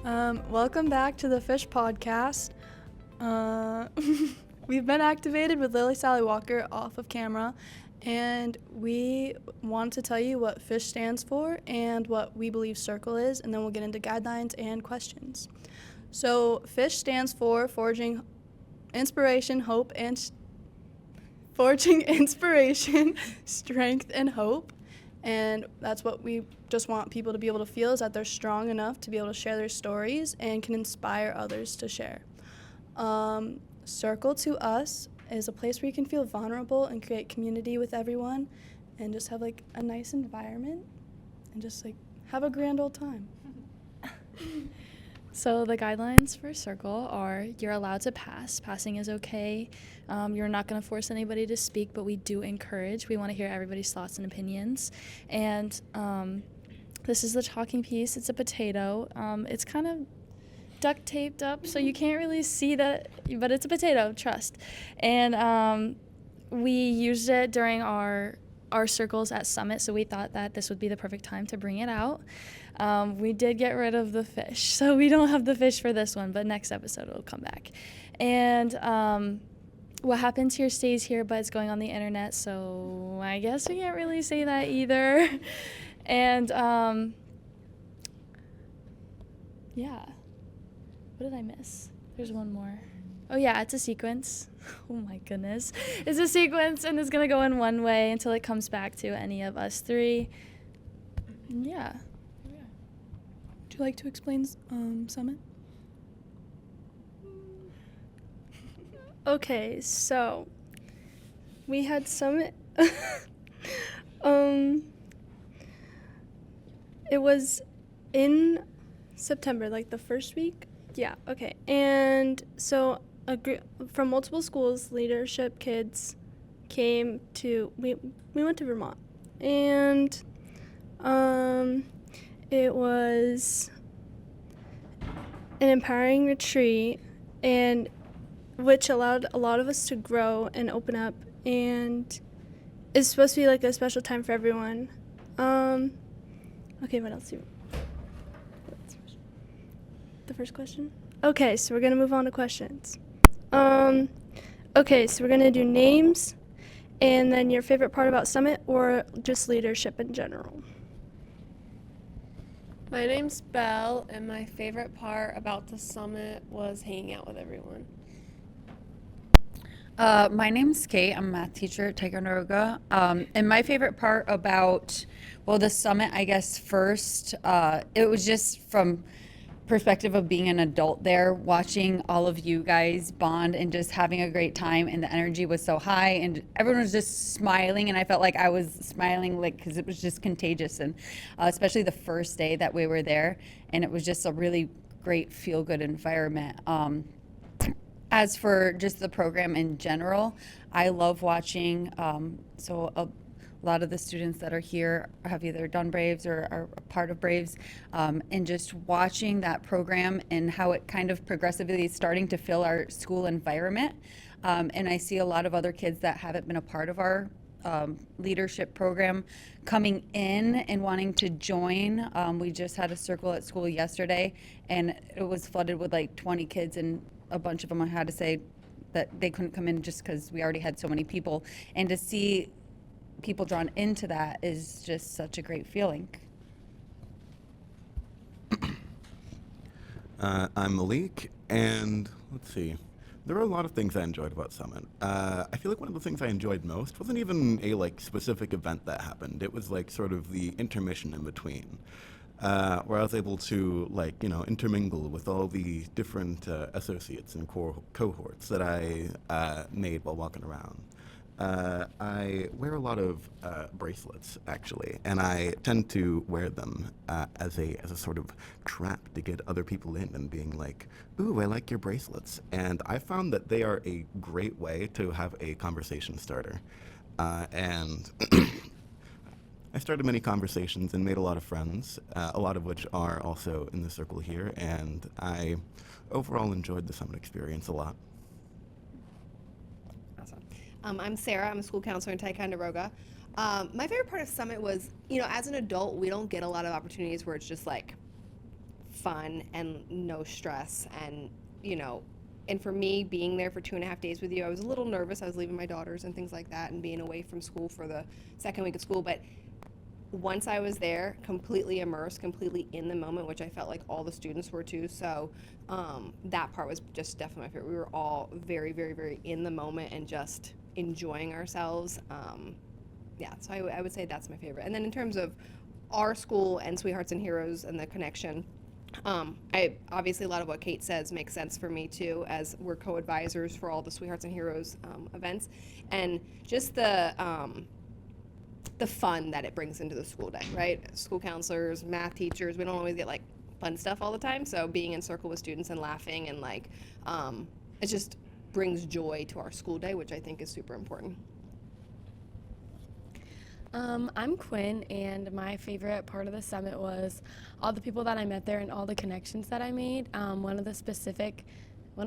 Welcome back to the F.I.S.H podcast. We've been activated with Lily Sally Walker off of camera, and we want to tell you what F.I.S.H stands for and what we believe Circle is, and then we'll get into guidelines and questions. So F.I.S.H stands for Foraging Inspiration, Strength, and Hope. And that's what we just want people to be able to feel, is that they're strong enough to be able to share their stories and can inspire others to share. Circle to us is a place where you can feel vulnerable and create community with everyone and just have like a nice environment and just like have a grand old time. So the guidelines for Circle are you're allowed to pass. Passing is okay. You're not going to force anybody to speak, but we do encourage. We want to hear everybody's thoughts and opinions. And this is the talking piece. It's a potato. It's kind of duct taped up, so you can't really see that, but it's a potato, trust. And we used it during our circles at Summit, so we thought that this would be the perfect time to bring it out. We did get rid of the fish, so we don't have the fish for this one, but next episode it'll come back. And what happens here stays here, but it's going on the internet, so I guess we can't really say that either. And yeah, what did I miss? There's one more. Oh yeah, it's a sequence. Oh my goodness. It's a sequence, and it's gonna go in one way until it comes back to any of us three. Yeah. Would you like to explain Summit? Okay, so we had Summit. It was in September, like the first week. Yeah, okay. And so a group from multiple schools, leadership kids, came to, we went to Vermont. And it was an empowering retreat, and which allowed a lot of us to grow and open up, and it's supposed to be like a special time for everyone. Okay, what else do you The first question? Okay, so we're gonna move on to questions. Okay, so we're gonna do names, and then your favorite part about Summit, or just leadership in general. My name's Belle, and my favorite part about the summit was hanging out with everyone. My name's Kate. I'm a math teacher at Ticonderoga. And my favorite part about, the summit, I guess, first, it was just from perspective of being an adult there, watching all of you guys bond and just having a great time, and the energy was so high, and everyone was just smiling, and I felt like I was smiling, like, because it was just contagious, and especially the first day that we were there, and it was just a really great feel-good environment. As for just the program in general, I love watching, a lot of the students that are here have either done Braves or are a part of Braves, and just watching that program and how it kind of progressively is starting to fill our school environment. And I see a lot of other kids that haven't been a part of our leadership program coming in and wanting to join. We just had a circle at school yesterday, and it was flooded with like 20 kids, and a bunch of them had to say that they couldn't come in just because we already had so many people. And to see people drawn into that is just such a great feeling. I'm Malik, and let's see. There were a lot of things I enjoyed about Summit. I feel like one of the things I enjoyed most wasn't even a specific event that happened. It was sort of the intermission in between, where I was able to intermingle with all the different associates and cohorts that I made while walking around. I wear a lot of bracelets, actually, and I tend to wear them as a sort of trap to get other people in and being like, ooh, I like your bracelets. And I found that they are a great way to have a conversation starter. And I started many conversations and made a lot of friends, a lot of which are also in the circle here, and I overall enjoyed the Summit experience a lot. I'm Sarah. I'm a school counselor in Ticonderoga. My favorite part of Summit was, as an adult, we don't get a lot of opportunities where it's just fun and no stress. And, and for me, being there for 2.5 days with you, I was a little nervous. I was leaving my daughters and things like that and being away from school for the second week of school. But once I was there, completely immersed, completely in the moment, which I felt like all the students were too. So that part was just definitely my favorite. We were all very, very, very in the moment and just enjoying ourselves. So I would say that's my favorite. And then in terms of our school and Sweethearts and Heroes and the connection, I obviously a lot of what Kate says makes sense for me too, as we're co-advisors for all the Sweethearts and Heroes events, and just the fun that it brings into the school day, right? School counselors, math teachers, we don't always get like fun stuff all the time. So being in circle with students and laughing and it just brings joy to our school day, which I think is super important. I'm Quinn, and my favorite part of the summit was all the people that I met there and all the connections that I made. One of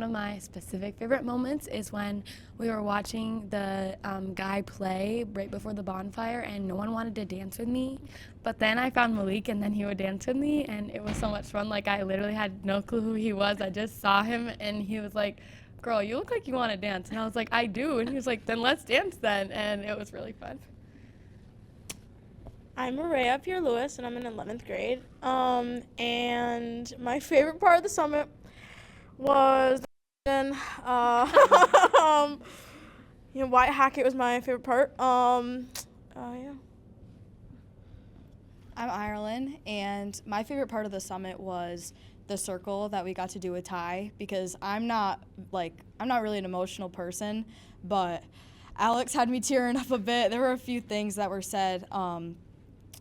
my specific favorite moments is when we were watching the guy play right before the bonfire, and no one wanted to dance with me. But then I found Malik, and then he would dance with me, and it was so much fun. Like, I literally had no clue who he was. I just saw him, and he was like, "Girl, you look like you want to dance." And I was like, "I do." And he was like, "Then let's dance then." And it was really fun. I'm Maria Pierre-Lewis, and I'm in 11th grade. And my favorite part of the summit was White Hackett was my favorite part. Yeah. I'm Ireland, and my favorite part of the summit was the circle that we got to do with Ty, because I'm not really an emotional person, but Alex had me tearing up a bit. There were a few things that were said.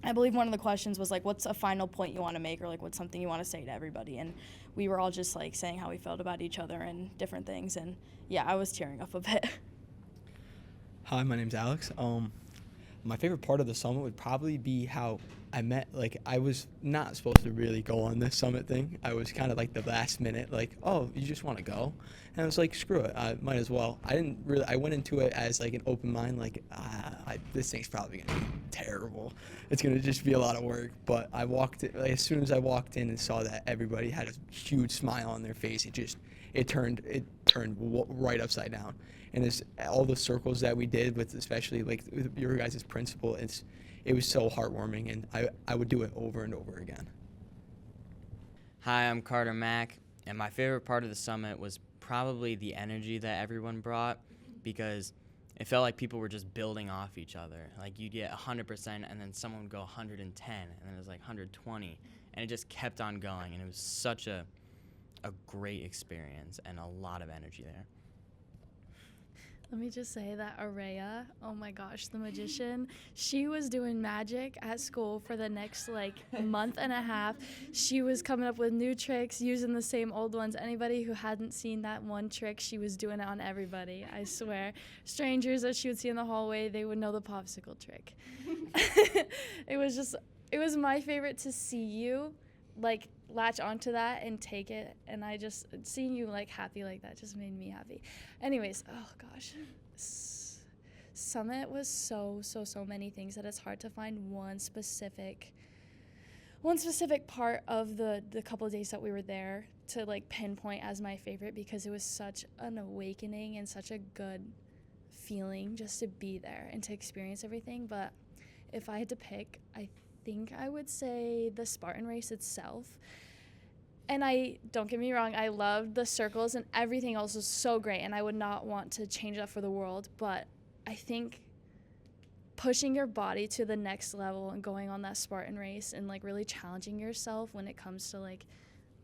I believe one of the questions was like, what's a final point you want to make, or like what's something you want to say to everybody, and we were all just like saying how we felt about each other and different things, and yeah, I was tearing up a bit. Hi, my name's Alex. My favorite part of the summit would probably be how I was not supposed to really go on this summit thing. I was kind of like the last minute, like, oh, you just want to go? And I was like, screw it, I might as well. I went into it as like an open mind, like, this thing's probably going to be terrible. It's going to just be a lot of work. But as soon as I walked in and saw that everybody had a huge smile on their face, it turned right upside down. And all the circles that we did with, especially like with your guys' principal, it was so heartwarming, and I would do it over and over again. Hi, I'm Carter Mack, and my favorite part of the summit was probably the energy that everyone brought, because it felt like people were just building off each other. Like, you'd get 100%, and then someone would go 110, and then it was like 120, and it just kept on going, and it was such a great experience and a lot of energy there. Let me just say that Araya, oh my gosh, the magician, she was doing magic at school for the next month and a half. She was coming up with new tricks, using the same old ones. Anybody who hadn't seen that one trick, she was doing it on everybody, I swear. Strangers that she would see in the hallway, they would know the popsicle trick. It was my favorite to see you latch onto that and take it, and seeing you happy like that just made me happy. Anyways, oh gosh, summit was so many things that it's hard to find one specific part of the couple of days that we were there to pinpoint as my favorite, because it was such an awakening and such a good feeling just to be there and to experience everything. But if I had to pick, I think I would say the Spartan Race itself. And don't get me wrong, I loved the circles, and everything else was so great, and I would not want to change that for the world. But I think pushing your body to the next level and going on that Spartan Race and really challenging yourself when it comes to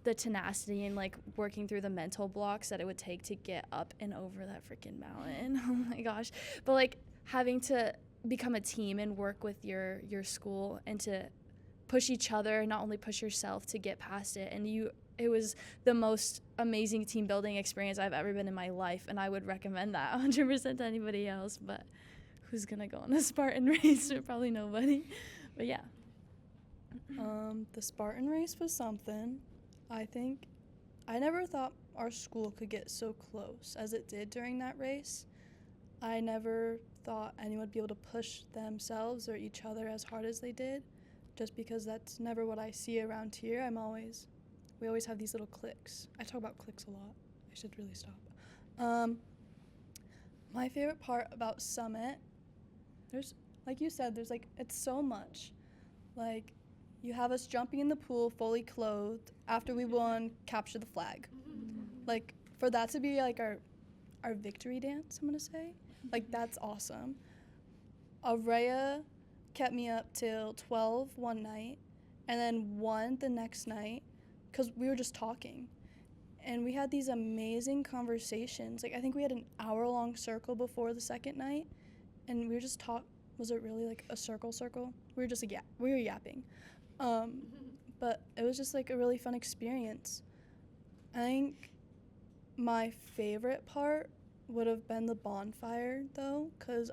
the tenacity and working through the mental blocks that it would take to get up and over that freaking mountain. Oh my gosh. But having to become a team and work with your school and to push each other, not only push yourself to get past it. And it was the most amazing team building experience I've ever been in my life, and I would recommend that 100% to anybody else. But who's gonna go on a Spartan Race? Probably nobody. But yeah. The Spartan Race was something. I think I never thought our school could get so close as it did during that race. I never thought anyone would be able to push themselves or each other as hard as they did, just because that's never what I see around here. I'm always we always have these little cliques. I talk about cliques a lot. I should really stop. My favorite part about Summit, there's, like you said, there's like, it's so much. Like, you have us jumping in the pool fully clothed after we won Capture the Flag. Like, for that to be like our victory dance, I'm gonna say, like, that's awesome. Araya kept me up till 12 one night and then 1 the next night because we were just talking. And we had these amazing conversations. Like, I think we had an hour-long circle before the second night, and we were just was it really like a circle? We were just like, we were yapping. But it was just like a really fun experience. I think my favorite part would have been the bonfire, though, because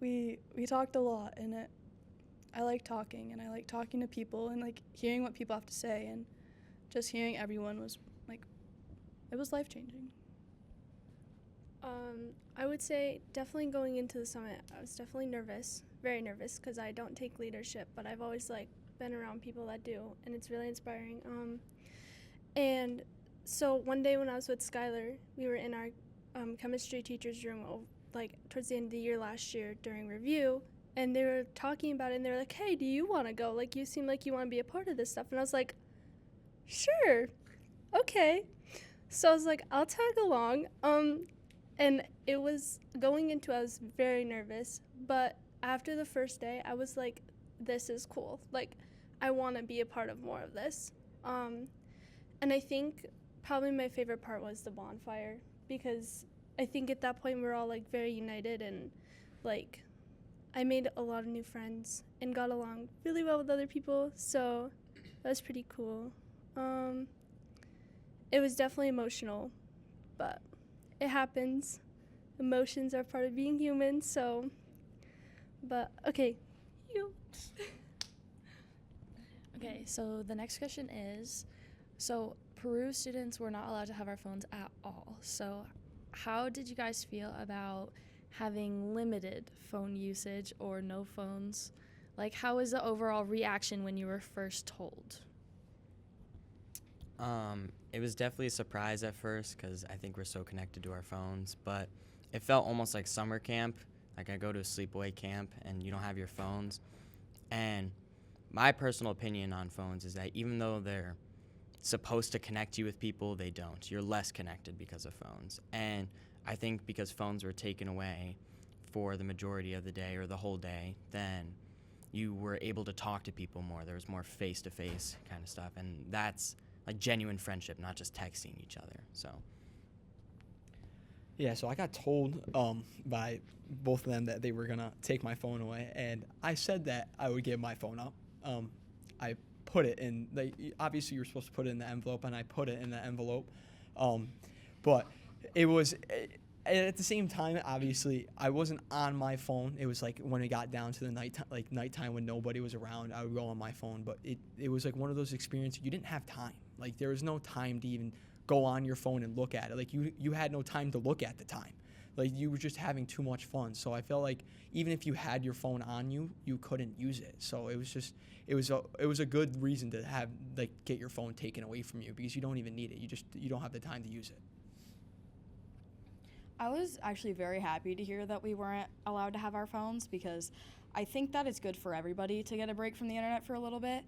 we talked a lot, and I like talking, and I like talking to people and like hearing what people have to say, and just hearing everyone was like, it was life-changing. I would say definitely going into the summit, I was definitely nervous, very nervous, because I don't take leadership, but I've always like been around people that do, and it's really inspiring. And so one day when I was with Skylar, we were in our chemistry teacher's room, like towards the end of the year last year during review, and they were talking about it, and they were like, hey, do you want to go? Like, you seem like you want to be a part of this stuff. And I was like, sure, okay. So I was like, I'll tag along. And it was going into, I was very nervous, but after the first day, I was like, this is cool. Like, I want to be a part of more of this. And I think probably my favorite part was the bonfire, because I think at that point we were all like very united, and like I made a lot of new friends and got along really well with other people, so that was pretty cool. It was definitely emotional, but it happens. Emotions are part of being human, so, but okay, you. Okay, so the next question is, so Peru students were not allowed to have our phones at all. So how did you guys feel about having limited phone usage or no phones? Like, how was the overall reaction when you were first told? It was definitely a surprise at first because I think we're so connected to our phones, but it felt almost like summer camp. Like, I go to a sleepaway camp and you don't have your phones. And my personal opinion on phones is that even though they're supposed to connect you with people, they don't. You're less connected because of phones. And I think because phones were taken away for the majority of the day or the whole day, then you were able to talk to people more. There was more face-to-face kind of stuff, and that's like genuine friendship, not just texting each other. So yeah, so I got told by both of them that they were gonna take my phone away, and I said that I would give my phone up. I put it in, obviously you're supposed to put it in the envelope, and I put it in the envelope. But it was, at the same time, obviously, I wasn't on my phone. It was like when it got down to the nighttime when nobody was around, I would go on my phone. But it was like one of those experiences, you didn't have time. Like, there was no time to even go on your phone and look at it. Like, you had no time to look at the time. Like, you were just having too much fun. So I felt like even if you had your phone on you, you couldn't use it. So it was a good reason to have, like, get your phone taken away from you, because you don't even need it. You don't have the time to use it. I was actually very happy to hear that we weren't allowed to have our phones, because I think that it's good for everybody to get a break from the internet for a little bit.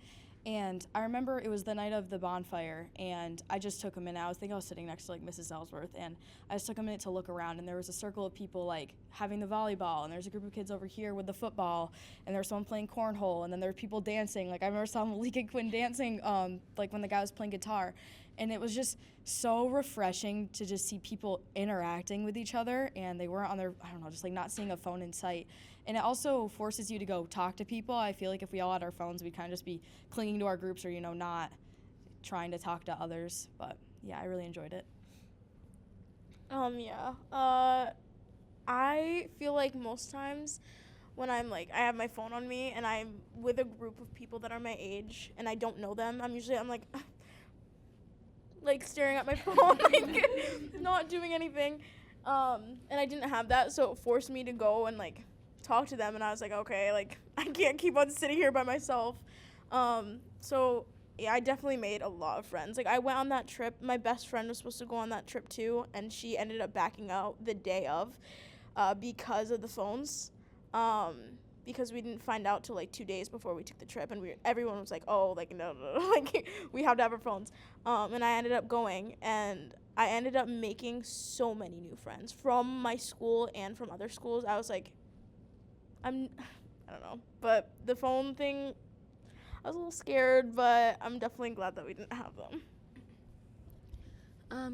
And I remember it was the night of the bonfire, and I just took a minute. I was sitting next to like Mrs. Ellsworth, and I just took a minute to look around, and there was a circle of people like having the volleyball, and there's a group of kids over here with the football, and there's someone playing cornhole, and then there were people dancing. Like, I remember saw Malika and Quinn dancing like when the guy was playing guitar. And it was just so refreshing to just see people interacting with each other, and they weren't on their, I don't know, just like not seeing a phone in sight. And it also forces you to go talk to people. I feel like if we all had our phones, we'd kind of just be clinging to our groups, or, you know, not trying to talk to others. But yeah, I really enjoyed it. Yeah. I feel like most times when I'm like, I have my phone on me and I'm with a group of people that are my age and I don't know them, I'm like staring at my phone, like not doing anything. And I didn't have that, so it forced me to go and like talk to them, and I was like, okay, like I can't keep on sitting here by myself. So yeah, I definitely made a lot of friends. Like I went on that trip. My best friend was supposed to go on that trip too, and she ended up backing out the day of, because of the phones. Because we didn't find out till like 2 days before we took the trip, and everyone was like, oh, like no, like we have to have our phones. And I ended up going, and I ended up making so many new friends from my school and from other schools. I was like, I don't know, but the phone thing, I was a little scared, but I'm definitely glad that we didn't have them.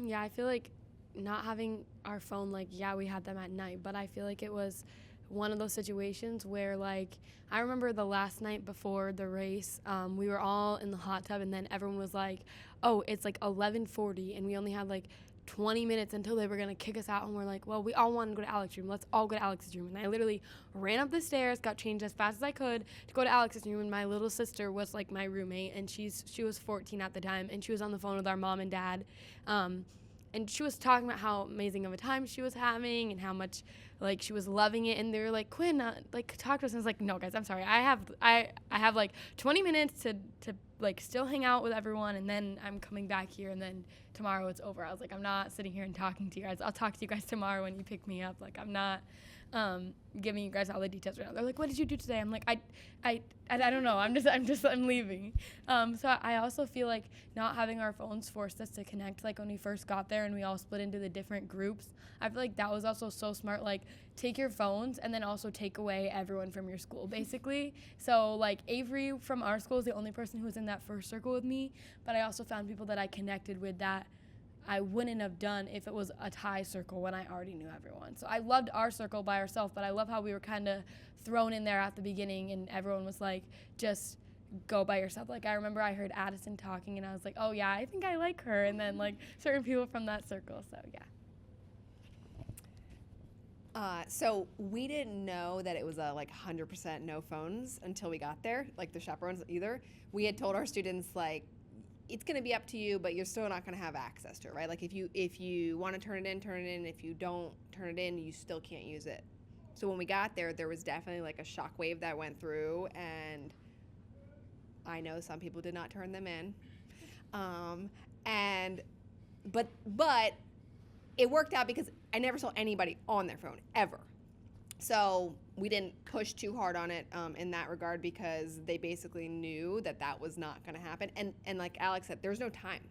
Yeah, I feel like not having our phone, like, yeah, we had them at night, but I feel like it was one of those situations where, like, I remember the last night before the race, we were all in the hot tub, and then everyone was like, oh, it's like 11:40, and we only had like 20 minutes until they were going to kick us out, and we're like, well, we all want to go to Alex's room. Let's all go to Alex's room. And I literally ran up the stairs, got changed as fast as I could to go to Alex's room, and my little sister was like my roommate, and she was 14 at the time, and she was on the phone with our mom and dad. And she was talking about how amazing of a time she was having and how much like she was loving it, and they were like, Quinn, like talk to us. And I was like, no guys, I'm sorry, I have like 20 minutes to like still hang out with everyone, and then I'm coming back here, and then tomorrow it's over. I was like, I'm not sitting here and talking to you guys. I'll talk to you guys tomorrow when you pick me up. Like, I'm not giving you guys all the details right now. They're like, what did you do today? I'm like, I don't know. I'm leaving. So I also feel like not having our phones forced us to connect. Like when we first got there and we all split into the different groups, I feel like that was also so smart. Like, take your phones and then also take away everyone from your school, basically. So like Avery from our school is the only person who was in that first circle with me, but I also found people that I connected with that I wouldn't have done if it was a tie circle when I already knew everyone. So I loved our circle by ourselves, but I love how we were kind of thrown in there at the beginning, and everyone was like, just go by yourself. Like, I remember I heard Addison talking, and I was like, oh yeah, I think I like her. And then like certain people from that circle, so yeah. So we didn't know that it was a like 100% no phones until we got there, like the chaperones either. We had told our students like, it's going to be up to you, but you're still not going to have access to it, right? Like if you want to turn it in, turn it in. If you don't turn it in, you still can't use it. So when we got there, there was definitely like a shock wave that went through, and I know some people did not turn them in. But it worked out because I never saw anybody on their phone ever. So we didn't push too hard on it in that regard, because they basically knew that that was not going to happen. And like Alex said, there's no time.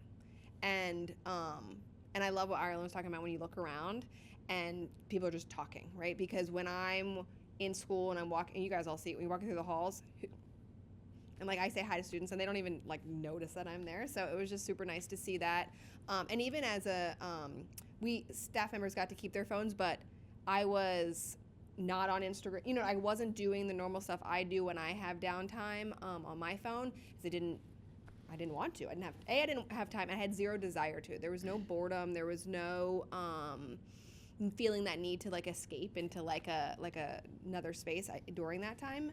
And I love what Ireland was talking about when you look around and people are just talking, right? Because when I'm in school and I'm walking, and you guys all see it, when you're walking through the halls, and like I say hi to students and they don't even like notice that I'm there. So it was just super nice to see that. And even as we staff members got to keep their phones, but I was not on Instagram. You know, I wasn't doing the normal stuff I do when I have downtime on my phone, because I didn't want to. I didn't have time. I had zero desire to. There was no boredom. There was no feeling that need to like escape into like another space during that time.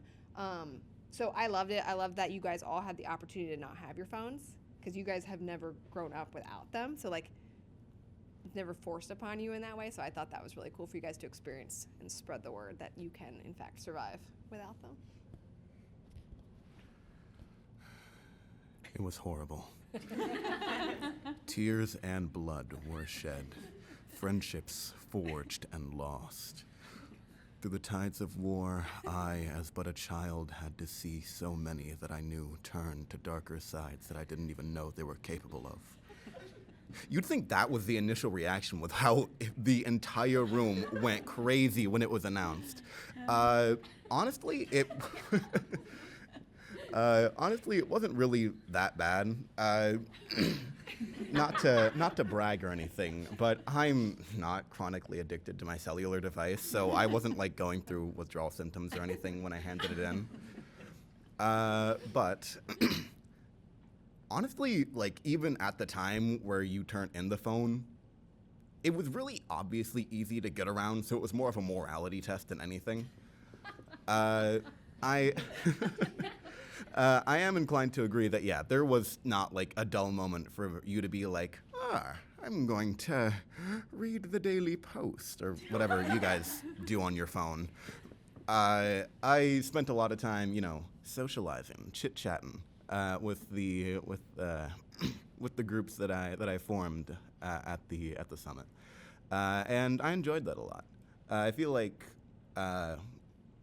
So I loved it. I love that you guys all had the opportunity to not have your phones, because you guys have never grown up without them. So like, it's never forced upon you in that way. So I thought that was really cool for you guys to experience and spread the word that you can in fact survive without them. It was horrible. Tears and blood were shed, friendships forged and lost. Through the tides of war, I, as but a child, had to see so many that I knew turn to darker sides that I didn't even know they were capable of. You'd think that was the initial reaction with how the entire room went crazy when it was announced. Honestly, it wasn't really that bad. Not to brag or anything, but I'm not chronically addicted to my cellular device, so I wasn't like going through withdrawal symptoms or anything when I handed it in. But honestly, like even at the time where you turn in the phone, it was really obviously easy to get around, so it was more of a morality test than anything. I am inclined to agree that, yeah, there was not like a dull moment for you to be like, I'm going to read the Daily Post or whatever you guys do on your phone. I spent a lot of time, socializing, chit-chatting, with the with the groups that I formed at the summit, and I enjoyed that a lot. I feel like,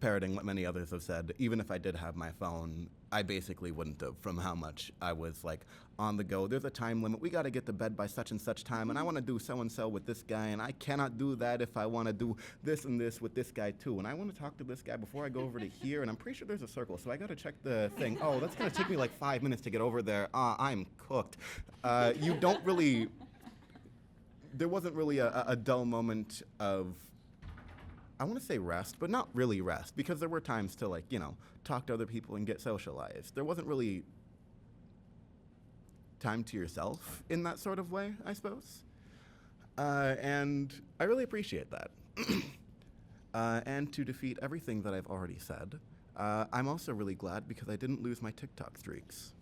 parroting what many others have said, even if I did have my phone, I basically wouldn't have, from how much I was like on the go. There's a time limit. We got to get to bed by such and such time, and I want to do so and so with this guy, and I cannot do that if I want to do this and this with this guy too. And I want to talk to this guy before I go over to here, and I'm pretty sure there's a circle, so I got to check the thing. Oh, that's gonna take me like 5 minutes to get over there. I'm cooked. You don't really. There wasn't really a dull moment of, I want to say rest, but not really rest, because there were times to, like, you know, talk to other people and get socialized. There wasn't really time to yourself in that sort of way, I suppose. And I really appreciate that. And to defeat everything that I've already said, I'm also really glad because I didn't lose my TikTok streaks.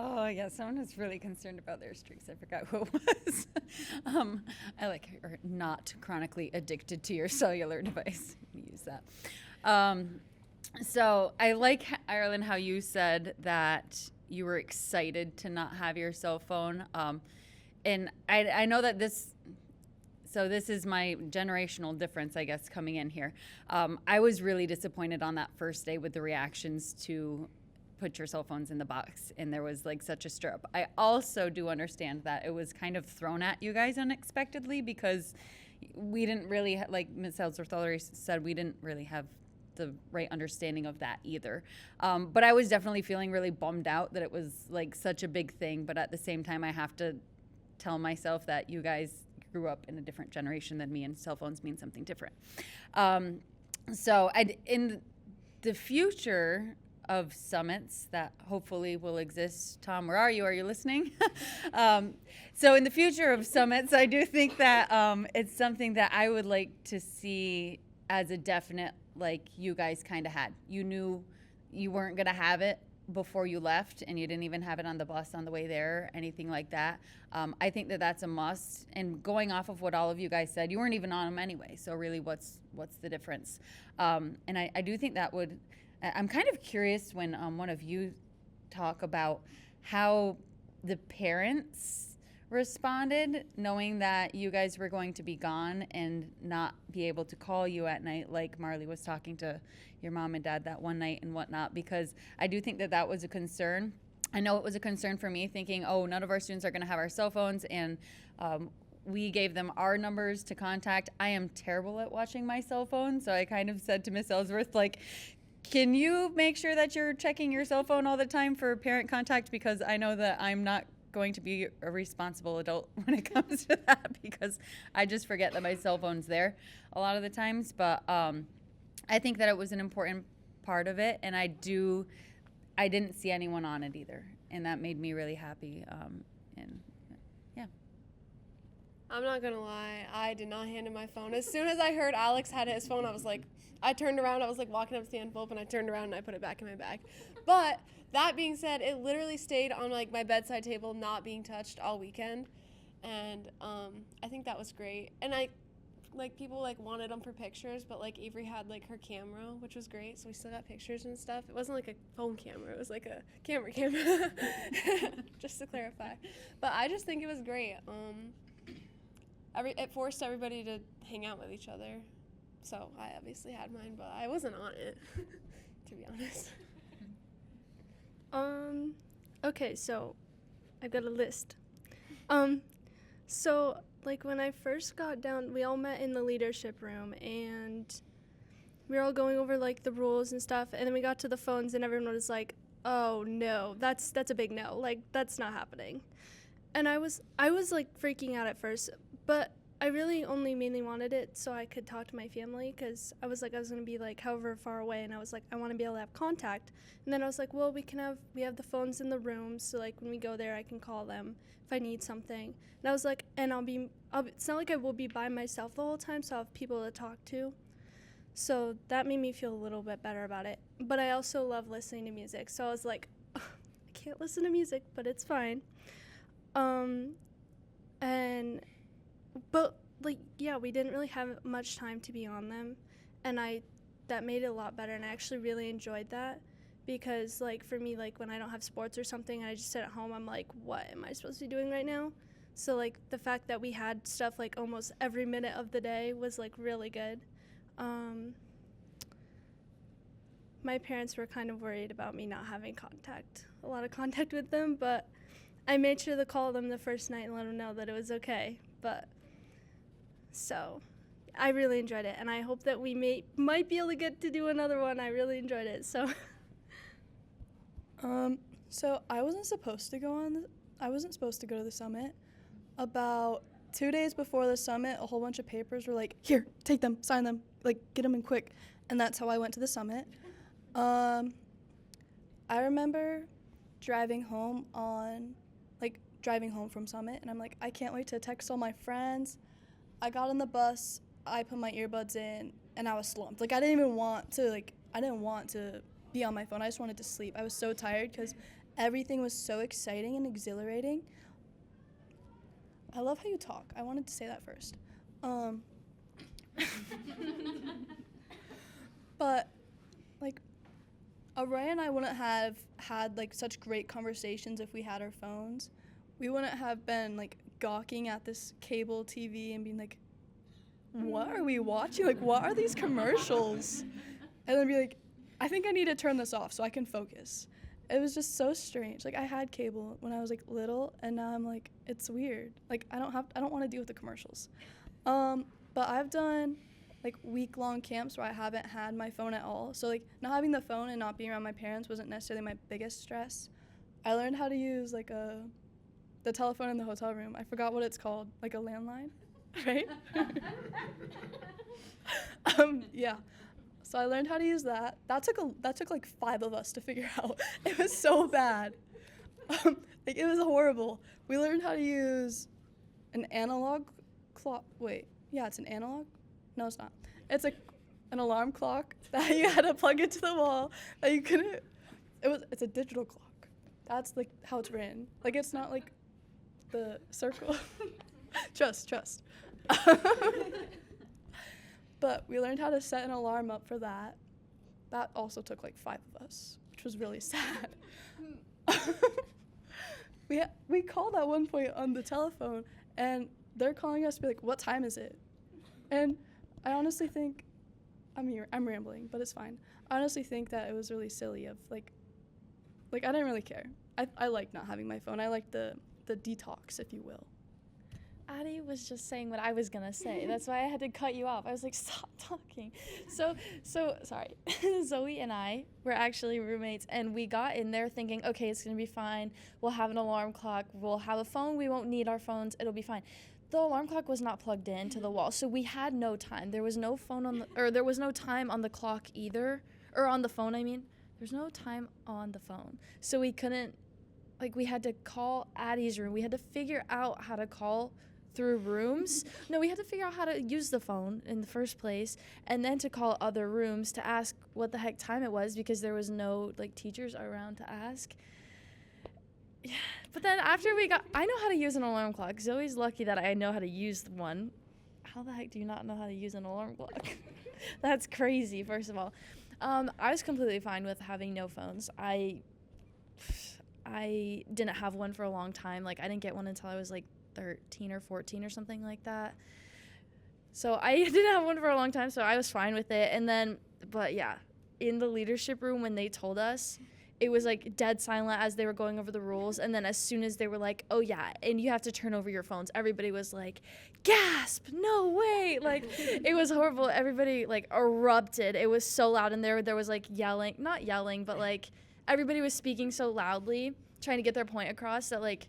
Oh, yeah, someone was really concerned about their streaks. I forgot who it was. I like are not chronically addicted to your cellular device. Use that. So I like, Ireland, how you said that you were excited to not have your cell phone. And I know that this is my generational difference, I guess, coming in here. I was really disappointed on that first day with the reactions to put your cell phones in the box, and there was like such a stir up. I also do understand that it was kind of thrown at you guys unexpectedly because we didn't really, like Ms. Ellsworth already said, we didn't really have the right understanding of that either. But I was definitely feeling really bummed out that it was like such a big thing, but at the same time I have to tell myself that you guys grew up in a different generation than me, and cell phones mean something different. So in the future of summits that hopefully will exist. Tom, where are you? Are you listening? So in the future of summits, I do think that it's something that I would like to see as a definite, like you guys kind of had. You knew you weren't going to have it before you left, and you didn't even have it on the bus on the way there, anything like that. I think that that's a must. And going off of what all of you guys said, you weren't even on them anyway. So really, what's the difference? And I do think that would. I'm kind of curious when one of you talk about how the parents responded, knowing that you guys were going to be gone and not be able to call you at night, like Marley was talking to your mom and dad that one night and whatnot, because I do think that that was a concern. I know it was a concern for me, thinking, oh, none of our students are going to have our cell phones, and we gave them our numbers to contact. I am terrible at watching my cell phone, so I kind of said to Miss Ellsworth, like, can you make sure that you're checking your cell phone all the time for parent contact? Because I know that I'm not going to be a responsible adult when it comes to that, because I just forget that my cell phone's there a lot of the times. But I think that it was an important part of it, and I didn't see anyone on it either, and that made me really happy. And yeah. I'm not gonna lie, I did not hand him my phone. As soon as I heard Alex had his phone, I was like, I turned around, I was like walking up to the envelope, and I turned around and I put it back in my bag. But that being said, it literally stayed on like my bedside table, not being touched all weekend, and I think that was great. And people like wanted them for pictures, but like Avery had like her camera, which was great, so we still got pictures and stuff. It wasn't like a phone camera, it was like a camera, just to clarify. But I just think it was great. It forced everybody to hang out with each other. So I obviously had mine, but I wasn't on it, to be honest. Okay, so I've got a list. So like when I first got down, we all met in the leadership room, and we were all going over like the rules and stuff, and then we got to the phones, and everyone was like, oh no, that's a big no, like that's not happening. And I was like freaking out at first, but I really only mainly wanted it so I could talk to my family, because I was going to be like however far away, and I was like, I want to be able to have contact. And then I was like, well, we have the phones in the room, so like when we go there I can call them if I need something. And I was like, and it's not like I will be by myself the whole time, so I'll have people to talk to. So that made me feel a little bit better about it. But I also love listening to music, so I was like, I can't listen to music, but it's fine. But like, yeah, we didn't really have much time to be on them, and I that made it a lot better, and I actually really enjoyed that because, like, for me, like, when I don't have sports or something and I just sit at home, I'm like, what am I supposed to be doing right now? So, like, the fact that we had stuff, like, almost every minute of the day was, like, really good. My parents were kind of worried about me not having a lot of contact with them, but I made sure to call them the first night and let them know that it was okay. But, so, I really enjoyed it, and I hope that we might be able to get to do another one. I really enjoyed it, so. So I wasn't supposed to go to the summit. About 2 days before the summit, a whole bunch of papers were like, here, take them, sign them, like, get them in quick. And that's how I went to the summit. I remember driving home from summit, and I'm like, I can't wait to text all my friends. I got on the bus, I put my earbuds in, and I was slumped. Like, I didn't want to be on my phone. I just wanted to sleep. I was so tired because everything was so exciting and exhilarating. I love how you talk. I wanted to say that first. But, like, Araya and I wouldn't have had, like, such great conversations if we had our phones. We wouldn't have been, like, gawking at this cable TV and being like, what are we watching? Like, what are these commercials? And then be like, I think I need to turn this off so I can focus. It was just so strange. Like, I had cable when I was, like, little, and now I'm like, it's weird. Like, I don't want to deal with the commercials. But I've done, like, week-long camps where I haven't had my phone at all. So, like, not having the phone and not being around my parents wasn't necessarily my biggest stress. I learned how to use, like, the telephone in the hotel room. I forgot what it's called, like a landline, right? Yeah. So I learned how to use that. That took like 5 of us to figure out. It was so bad. Like, it was horrible. We learned how to use an analog clock. Wait, yeah, it's an analog? No, it's not. It's an alarm clock that you had to plug into the wall that you couldn't. It's a digital clock. That's, like, how it's written. Like, it's not like the circle. Trust. But we learned how to set an alarm up for that. That also took like 5 of us, which was really sad. We called at one point on the telephone, and they're calling us to be like, what time is it? And I honestly think, I'm rambling, but it's fine. I honestly think that it was really silly of, like I didn't really care. I like not having my phone. I like the detox, if you will. Addie was just saying what I was gonna say. That's why I had to cut you off. I was like, stop talking. So sorry. Zoe and I were actually roommates, and we got in there thinking, okay, it's gonna be fine. We'll have an alarm clock. We'll have a phone. We won't need our phones. It'll be fine. The alarm clock was not plugged into the wall, so we had no time. There was no there was no time on the clock either, or on the phone. I mean, there's no time on the phone, so we couldn't. Like, we had to call Addie's room. We had to figure out how to call through rooms. No, we had to figure out how to use the phone in the first place, and then to call other rooms to ask what the heck time it was, because there was no, like, teachers around to ask. Yeah. But then after I know how to use an alarm clock. Zoe's lucky that I know how to use one. How the heck do you not know how to use an alarm clock? That's crazy, first of all. I was completely fine with having no phones. I didn't have one for a long time. Like, I didn't get one until I was like 13 or 14 or something like that. So I didn't have one for a long time, so I was fine with it. And then, but yeah, in the leadership room when they told us, it was like dead silent as they were going over the rules. And then as soon as they were like, oh yeah, and you have to turn over your phones, everybody was like, gasp, no way. Like, it was horrible. Everybody like erupted. It was so loud. And there was like yelling, not yelling, but like everybody was speaking so loudly, trying to get their point across, that like,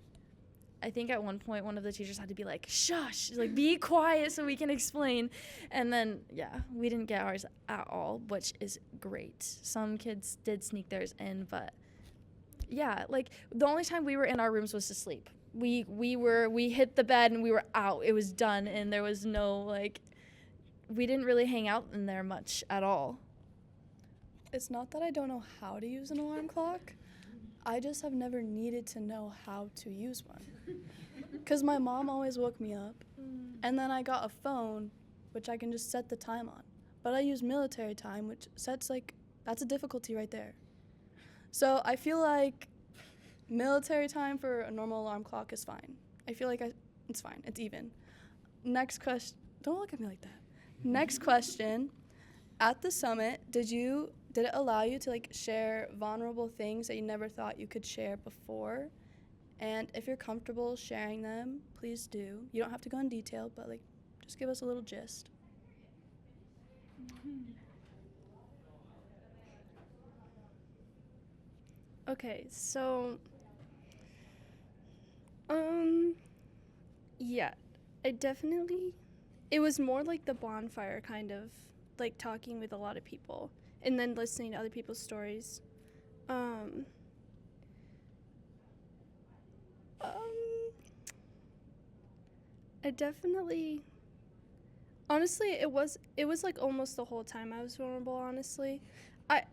I think at one point one of the teachers had to be like, shush, like, be quiet so we can explain. And then, yeah, we didn't get ours at all, which is great. Some kids did sneak theirs in, but yeah, like, the only time we were in our rooms was to sleep. We hit the bed and we were out. It was done, and there was no, like, we didn't really hang out in there much at all. It's not that I don't know how to use an alarm clock. I just have never needed to know how to use one. Because my mom always woke me up, and then I got a phone, which I can just set the time on. but I use military time, which sets like, that's a difficulty right there. So I feel like military time for a normal alarm clock is fine. I feel like it's fine. It's even. Next question. Don't look at me like that. Next question. At the summit, did it allow you to like share vulnerable things that you never thought you could share before? And if you're comfortable sharing them, please do. You don't have to go in detail, but like just give us a little gist. Okay, so yeah, it was more like the bonfire kind of, like talking with a lot of people and then listening to other people's stories. I definitely, honestly, it was like almost the whole time I was vulnerable, honestly. I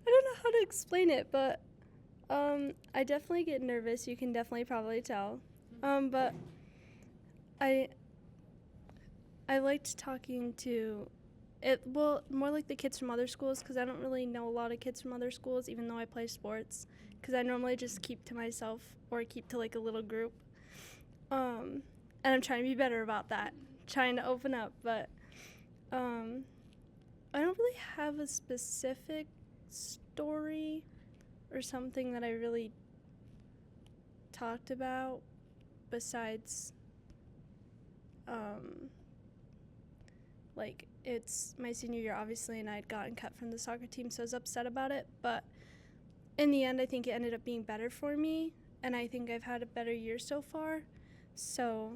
I don't know how to explain it, but I definitely get nervous. You can definitely probably tell. But I liked talking to more like the kids from other schools, because I don't really know a lot of kids from other schools, even though I play sports, because I normally just keep to myself or keep to like a little group. And I'm trying to be better about that, trying to open up, but I don't really have a specific story or something that I really talked about besides like it's my senior year obviously, and I had gotten cut from the soccer team, so I was upset about it, but in the end I think it ended up being better for me, and I think I've had a better year so far, so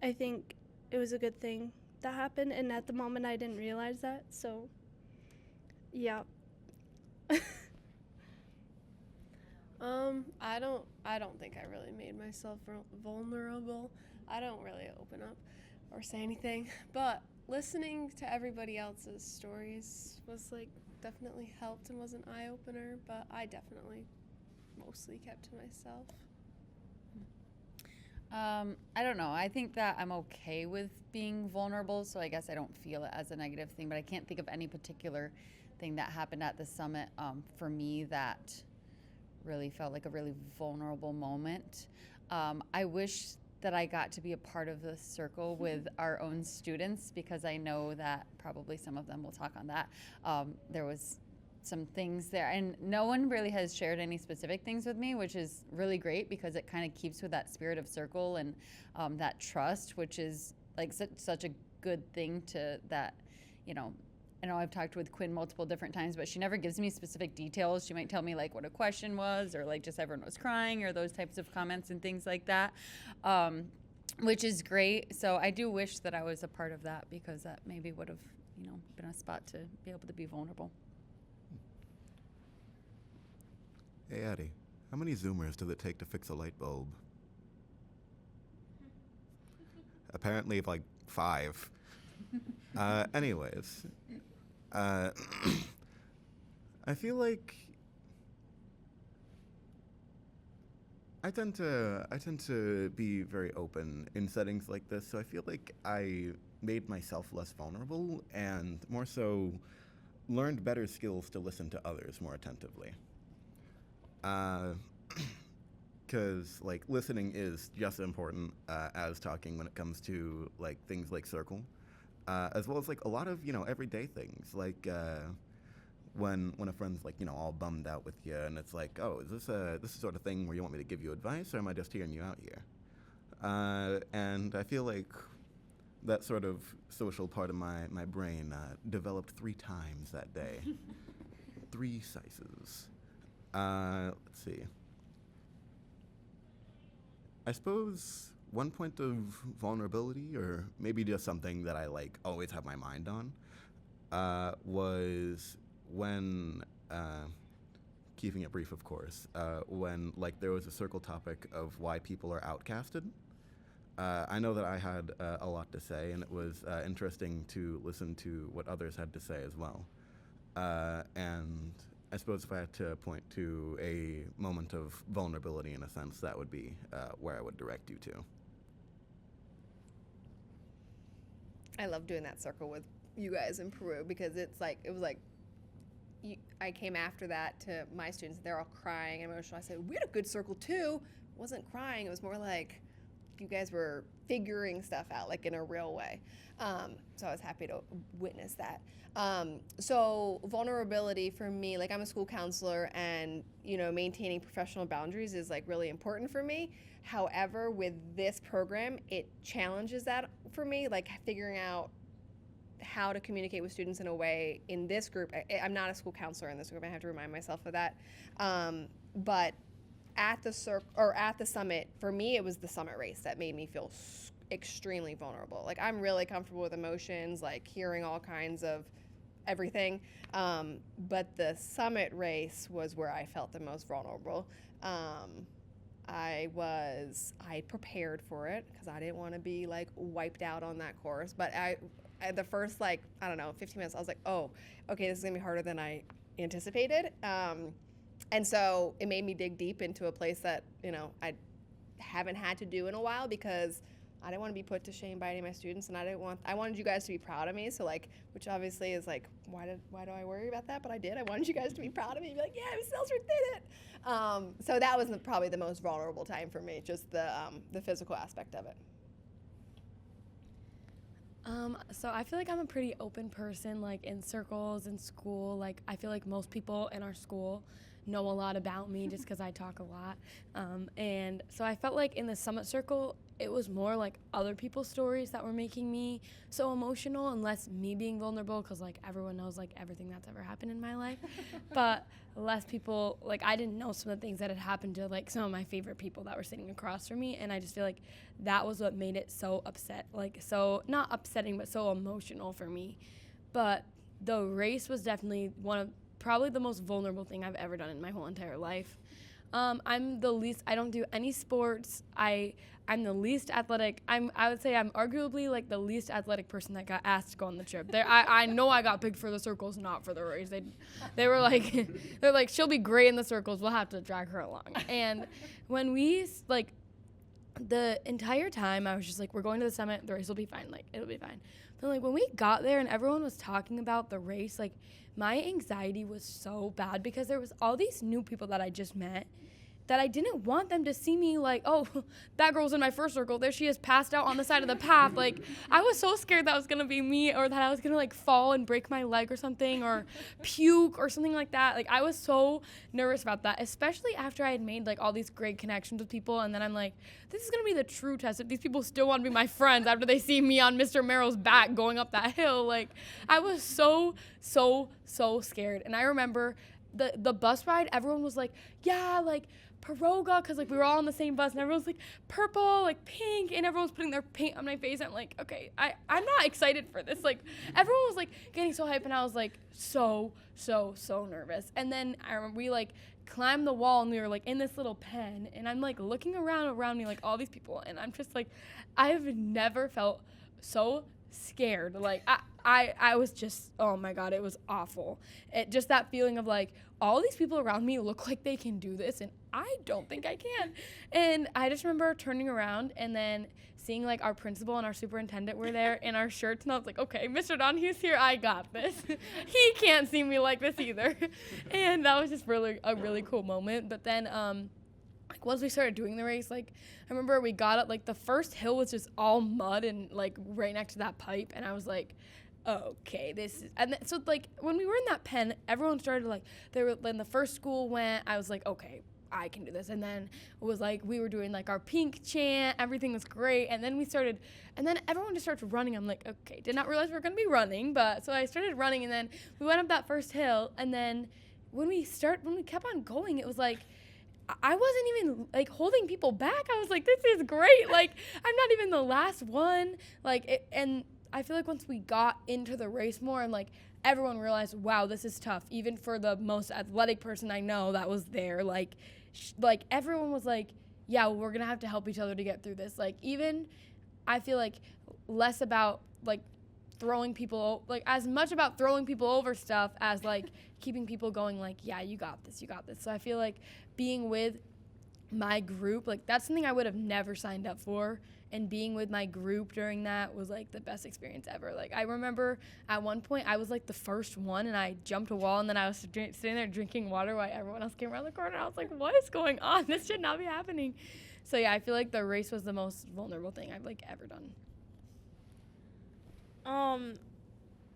I think it was a good thing that happened, and at the moment I didn't realize that, so yeah. I don't think I really made myself vulnerable. I don't really open up or say anything, but listening to everybody else's stories was like definitely helped and was an eye opener, but I definitely mostly kept to myself. I don't know. I think that I'm okay with being vulnerable, so I guess I don't feel it as a negative thing, but I can't think of any particular thing that happened at the summit for me that really felt like a really vulnerable moment. I wish that I got to be a part of the circle with our own students, because I know that probably some of them will talk on that. There was some things there, and no one really has shared any specific things with me, which is really great, because it kind of keeps with that spirit of circle and that trust, which is like such a good thing to that, you know. I know I've talked with Quinn multiple different times, but she never gives me specific details. She might tell me like what a question was, or like just everyone was crying, or those types of comments and things like that, which is great. So I do wish that I was a part of that, because that maybe would have, you know, been a spot to be able to be vulnerable. Hey, Addie, how many Zoomers does it take to fix a light bulb? Apparently, like 5. Anyways, I feel like I tend to be very open in settings like this, so I feel like I made myself less vulnerable and more so learned better skills to listen to others more attentively. Because like listening is just as important as talking when it comes to like things like circle, as well as like a lot of, you know, everyday things like when a friend's like, you know, all bummed out with you, and it's like, oh, is this the sort of thing where you want me to give you advice, or am I just hearing you out here? And I feel like that sort of social part of my brain developed 3 times that day. 3 slices. Let's see. I suppose one point of vulnerability, or maybe just something that I like always have my mind on, was when, keeping it brief, of course, when like there was a circle topic of why people are outcasted. I know that I had a lot to say, and it was interesting to listen to what others had to say as well. And I suppose if I had to point to a moment of vulnerability in a sense, that would be where I would direct you to. I love doing that circle with you guys in Peru, because it was like I came after that to my students. They're all crying and emotional. I said, we had a good circle too. It wasn't crying. It was more like you guys were figuring stuff out, like in a real way. So I was happy to witness that. So vulnerability for me, like I'm a school counselor, and maintaining professional boundaries is like really important for me. However, with this program, it challenges that for me, like figuring out how to communicate with students in a way in this group. I'm not a school counselor in this group. I have to remind myself of that. But at the summit, for me, it was the summit race that made me feel extremely vulnerable. Like I'm really comfortable with emotions, like hearing all kinds of everything. But the summit race was where I felt the most vulnerable. I prepared for it because I didn't want to be like wiped out on that course. But the first 15 minutes, I was like, oh, okay, this is gonna be harder than I anticipated. And so it made me dig deep into a place that, I haven't had to do in a while, because I didn't want to be put to shame by any of my students, and I wanted you guys to be proud of me. So which obviously is like, why do I worry about that? But I did. I wanted you guys to be proud of me, be like, yeah, Miss Seltzer did it. So that was probably the most vulnerable time for me, just the physical aspect of it. So I feel like I'm a pretty open person, like in circles in school. Like I feel like most people in our school know a lot about me just because I talk a lot. And so I felt like in the summit circle, it was more like other people's stories that were making me so emotional, and less me being vulnerable, because like everyone knows like everything that's ever happened in my life. But less people, like I didn't know some of the things that had happened to like some of my favorite people that were sitting across from me, and I just feel like that was what made it so so not upsetting, but so emotional for me. But the race was definitely probably the most vulnerable thing I've ever done in my whole entire life. I don't do any sports. I'm the least athletic. I would say I'm arguably like the least athletic person that got asked to go on the trip. I know I got picked for the circles, not for the race. They were like, they're like, she'll be great in the circles. We'll have to drag her along. And when we the entire time I was just like, we're going to the summit. The race will be fine. Like it'll be fine. But like when we got there and everyone was talking about the race, like my anxiety was so bad, because there was all these new people that I just met that I didn't want them to see me like, oh, that girl's in my first circle. There she is, passed out on the side of the path. Like, I was so scared that was going to be me, or that I was going to, like, fall and break my leg or something, or puke or something like that. Like, I was so nervous about that, especially after I had made, like, all these great connections with people. And then I'm like, this is going to be the true test if these people still want to be my friends after they see me on Mr. Merrill's back going up that hill. Like, I was so scared. And I remember the bus ride, everyone was like, yeah, like, Piroga, because like we were all on the same bus, and everyone's like purple, like pink, and everyone's putting their paint on my face. I'm like, okay, I'm not excited for this. Like everyone was like getting so hyped, and I was like so nervous. And then I remember we like climbed the wall, and we were like in this little pen, and I'm like looking around me like all these people, and I'm just like, I've never felt so scared. Like I was just, oh my God, it was awful. Just that feeling of like, all these people around me look like they can do this, and I don't think I can. And I just remember turning around and then seeing like our principal and our superintendent were there in our shirts, and I was like, okay, Mr. Donahue's here, I got this. He can't see me like this either. And that was just a really cool moment. But then like once we started doing the race, like I remember we got up, like the first hill was just all mud and like right next to that pipe, and I was like, okay, this is, and so like when we were in that pen, everyone started like, when the first school went, I was like, okay, I can do this. And then it was like we were doing like our pink chant, everything was great, and then everyone just starts running. I'm like, okay, did not realize we were gonna be running, but so I started running, and then we went up that first hill, and then when we kept on going, it was like I wasn't even like holding people back. I was like, this is great. Like I'm not even the last one. And I feel like once we got into the race more, and like everyone realized, wow, this is tough. Even for the most athletic person I know that was there, like everyone was like, yeah, we're gonna have to help each other to get through this. Like even I feel like less about like throwing people, like as much about throwing people over stuff as like keeping people going, like, yeah, you got this. So I feel like being with my group, like that's something I would have never signed up for, and being with my group during that was like the best experience ever. Like I remember at one point I was like the first one, and I jumped a wall, and then I was sitting there drinking water while everyone else came around the corner. I was like, what is going on? This should not be happening. So yeah, I feel like the race was the most vulnerable thing I've like ever done.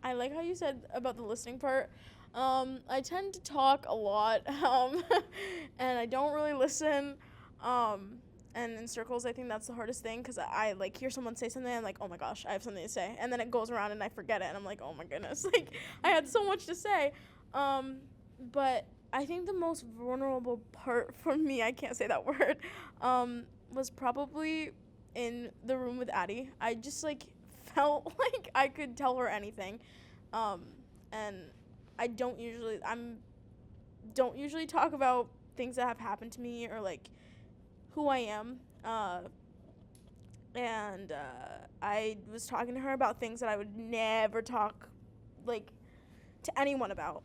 I like how you said about the listening part. I tend to talk a lot, and I don't really listen. And in circles, I think that's the hardest thing, because I like hear someone say something, and I'm like, oh my gosh, I have something to say, and then it goes around and I forget it, and I'm like, oh my goodness, like I had so much to say. But I think the most vulnerable part for me, I can't say that word, was probably in the room with Addie. I just like felt like I could tell her anything, and I don't usually talk about things that have happened to me or like who I am. And I was talking to her about things that I would never talk like to anyone about.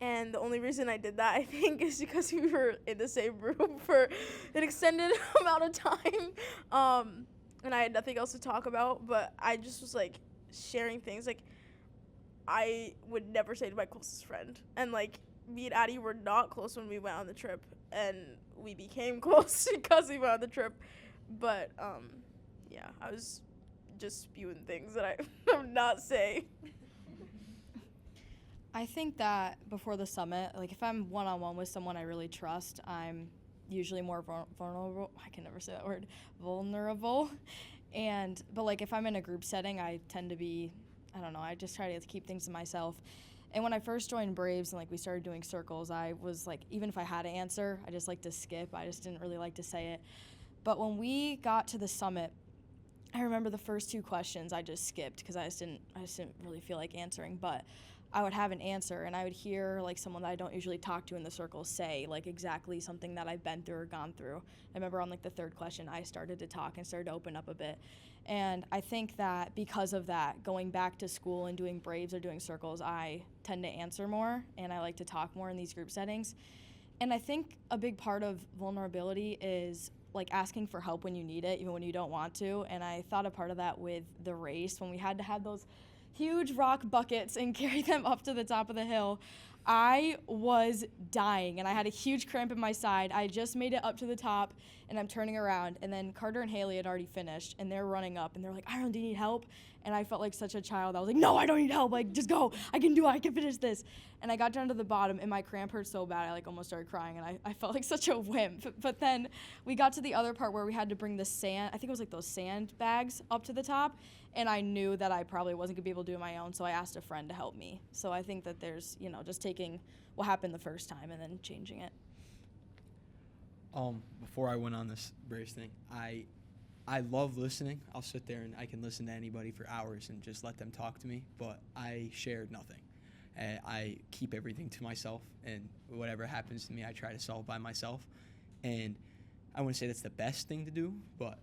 And the only reason I did that, I think, is because we were in the same room for an extended amount of time. And I had nothing else to talk about, but I just was like sharing things like I would never say to my closest friend. And like me and Addie were not close when we went on the trip, and we became close because we went on the trip. But yeah, I was just spewing things that I would not say. I think that before the summit, like if I'm one-on-one with someone I really trust, I'm usually more vulnerable. I can never say that word, vulnerable. But like if I'm in a group setting, I tend to be, I don't know, I just try to keep things to myself. And when I first joined Braves and like we started doing circles, I was like, even if I had to answer, I just like to skip. I just didn't really like to say it. But when we got to the summit, I remember the first two questions I just skipped because I just didn't really feel like answering. But I would have an answer, and I would hear like someone that I don't usually talk to in the circle say like exactly something that I've been through or gone through. I remember on like the third question, I started to talk and started to open up a bit. And I think that because of that, going back to school and doing Braves or doing circles, I tend to answer more, and I like to talk more in these group settings. And I think a big part of vulnerability is like asking for help when you need it, even when you don't want to. And I thought a part of that with the race, when we had to have those huge rock buckets and carry them up to the top of the hill, I was dying, and I had a huge cramp in my side. I just made it up to the top, and I'm turning around, and then Carter and Haley had already finished, and they're running up, and they're like, Iron, do you need help? And I felt like such a child. I was like, no, I don't need help. Like, just go. I can do it. I can finish this. And I got down to the bottom, and my cramp hurt so bad, I like almost started crying, and I felt like such a wimp. But then we got to the other part where we had to bring the sand, I think it was like those sand bags up to the top, and I knew that I probably wasn't gonna be able to do it on my own, so I asked a friend to help me. So I think that there's, just taking what happened the first time and then changing it. Before I went on this Braves thing, I love listening. I'll sit there and I can listen to anybody for hours and just let them talk to me, but I shared nothing. I keep everything to myself, and whatever happens to me, I try to solve by myself. And I wouldn't say that's the best thing to do, but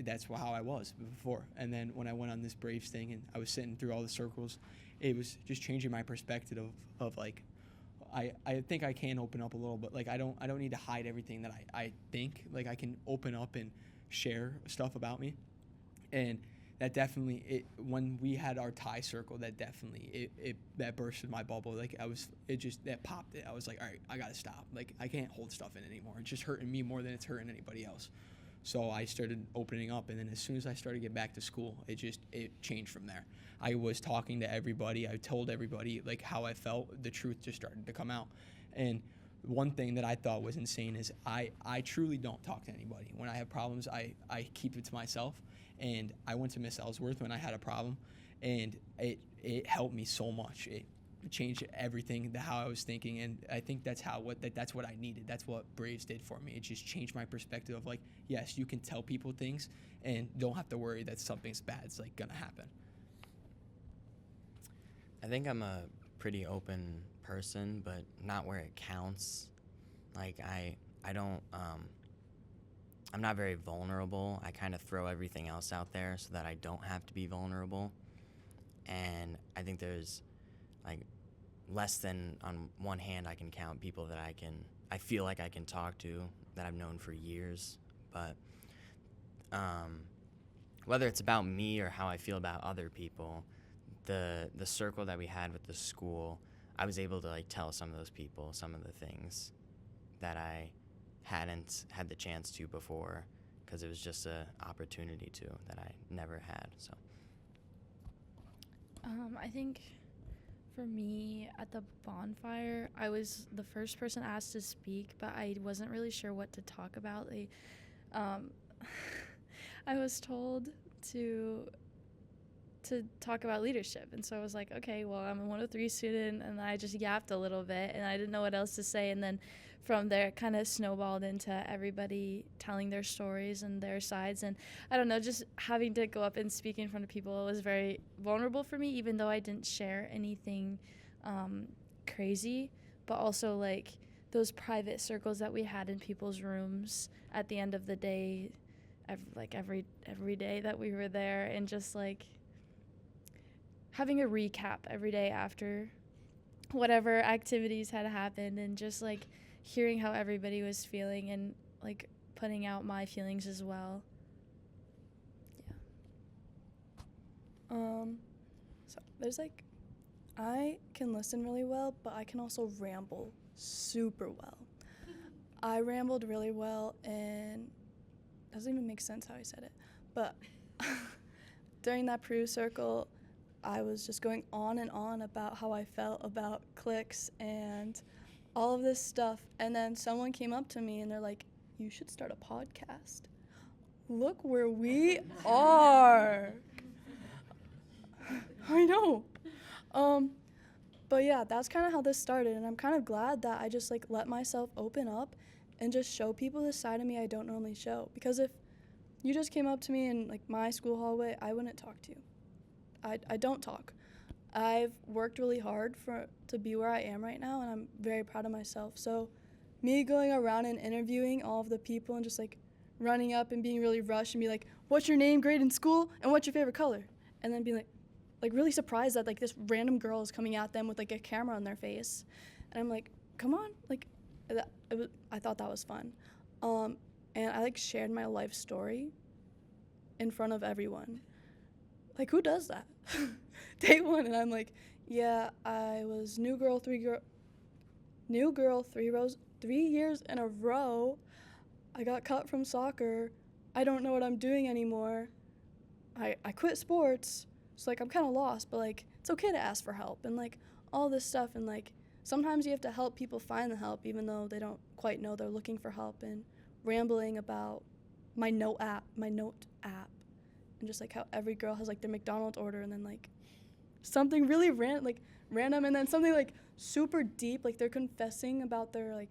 that's how I was before. And then when I went on this Braves thing and I was sitting through all the circles, it was just changing my perspective of like, I think I can open up a little, but like I don't need to hide everything that I think. Like I can open up and share stuff about me. And that definitely, when we had our tie circle, that definitely that bursted my bubble. Like that popped it. I was like, all right, I gotta stop. Like I can't hold stuff in anymore. It's just hurting me more than it's hurting anybody else. So I started opening up, and then as soon as I started to get back to school, it changed from there. I was talking to everybody. I told everybody like how I felt. The truth just started to come out. And one thing that I thought was insane is I truly don't talk to anybody. When I have problems, I keep it to myself. And I went to Miss Ellsworth when I had a problem, and it helped me so much. It changed everything, how I was thinking, and I think that's what I needed. That's what Braves did for me. It just changed my perspective of like, yes, you can tell people things and don't have to worry that something's bad's like gonna happen. I think I'm a pretty open person, but not where it counts. Like I don't I'm not very vulnerable. I kind of throw everything else out there so that I don't have to be vulnerable. And I think there's like less than on one hand I can count people that I can I feel like I can talk to, that I've known for years. But whether it's about me or how I feel about other people, the circle that we had with the school, I was able to like tell some of those people some of the things that I hadn't had the chance to before, because it was just an opportunity to that I never had. So I think for me at the bonfire, I was the first person asked to speak, but I wasn't really sure what to talk about. I was told to talk about leadership, and so I was like, okay, well, I'm a 103 student, and I just yapped a little bit, and I didn't know what else to say, and then from there it kind of snowballed into everybody telling their stories and their sides, and I don't know, just having to go up and speak in front of people was very vulnerable for me, even though I didn't share anything crazy, but also like those private circles that we had in people's rooms at the end of the day, every day that we were there, and just like having a recap every day after whatever activities had happened, and just like hearing how everybody was feeling and like putting out my feelings as well. So there's like, I can listen really well, but I can also ramble super well. I rambled really well, and it doesn't even make sense how I said it, but during that Peru circle, I was just going on and on about how I felt about cliques and all of this stuff, and then someone came up to me and they're like, you should start a podcast. Look where we are. I know. But yeah, that's kind of how this started, and I'm kind of glad that I just like let myself open up and just show people this side of me I don't normally show, because if you just came up to me in like my school hallway, I wouldn't talk to you. I don't talk. I've worked really hard to be where I am right now, and I'm very proud of myself. So me going around and interviewing all of the people and just like running up and being really rushed and be like, what's your name, grade in school, and what's your favorite color? And then being like really surprised that like this random girl is coming at them with like a camera on their face. And I'm like, come on. Like I thought that was fun. And I like shared my life story in front of everyone. Like, who does that? Day one, and I'm like, yeah, I was new girl 3 years in a row. I got cut from soccer. I don't know what I'm doing anymore. I quit sports. So like I'm kind of lost, but like it's okay to ask for help and like all this stuff, and like sometimes you have to help people find the help even though they don't quite know they're looking for help, and rambling about my note app. And just like how every girl has like their McDonald's order, and then like something really random, and then something like super deep, like they're confessing about their like,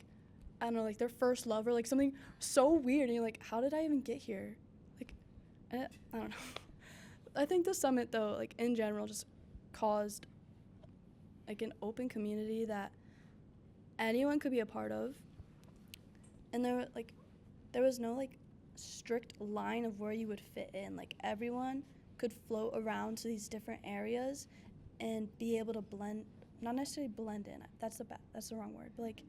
I don't know, like their first love, or like something so weird, and you're like, how did I even get here? Like, I don't know. I think the summit though, like in general, just caused like an open community that anyone could be a part of, and there was no like strict line of where you would fit in. Like everyone could float around to these different areas and be able to blend, not necessarily blend in, that's the wrong word, but like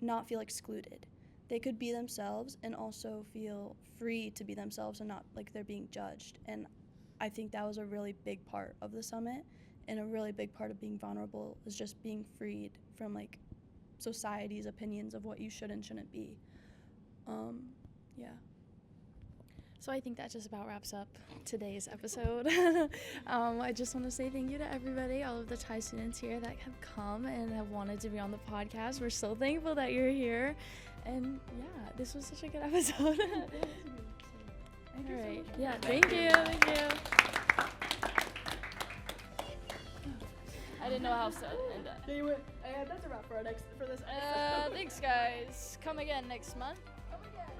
not feel excluded. They could be themselves and also feel free to be themselves and not like they're being judged. And I think that was a really big part of the summit, and a really big part of being vulnerable is just being freed from like society's opinions of what you should and shouldn't be. Yeah. So I think that just about wraps up today's episode. I just want to say thank you to everybody, all of the Thai students here that have come and have wanted to be on the podcast. We're so thankful that you're here. And yeah, this was such a good episode. All right. Yeah, thank you. Thank you. I didn't know how to end that. Anyway, that's a wrap for this episode. Thanks, guys. Come again next month. Come again.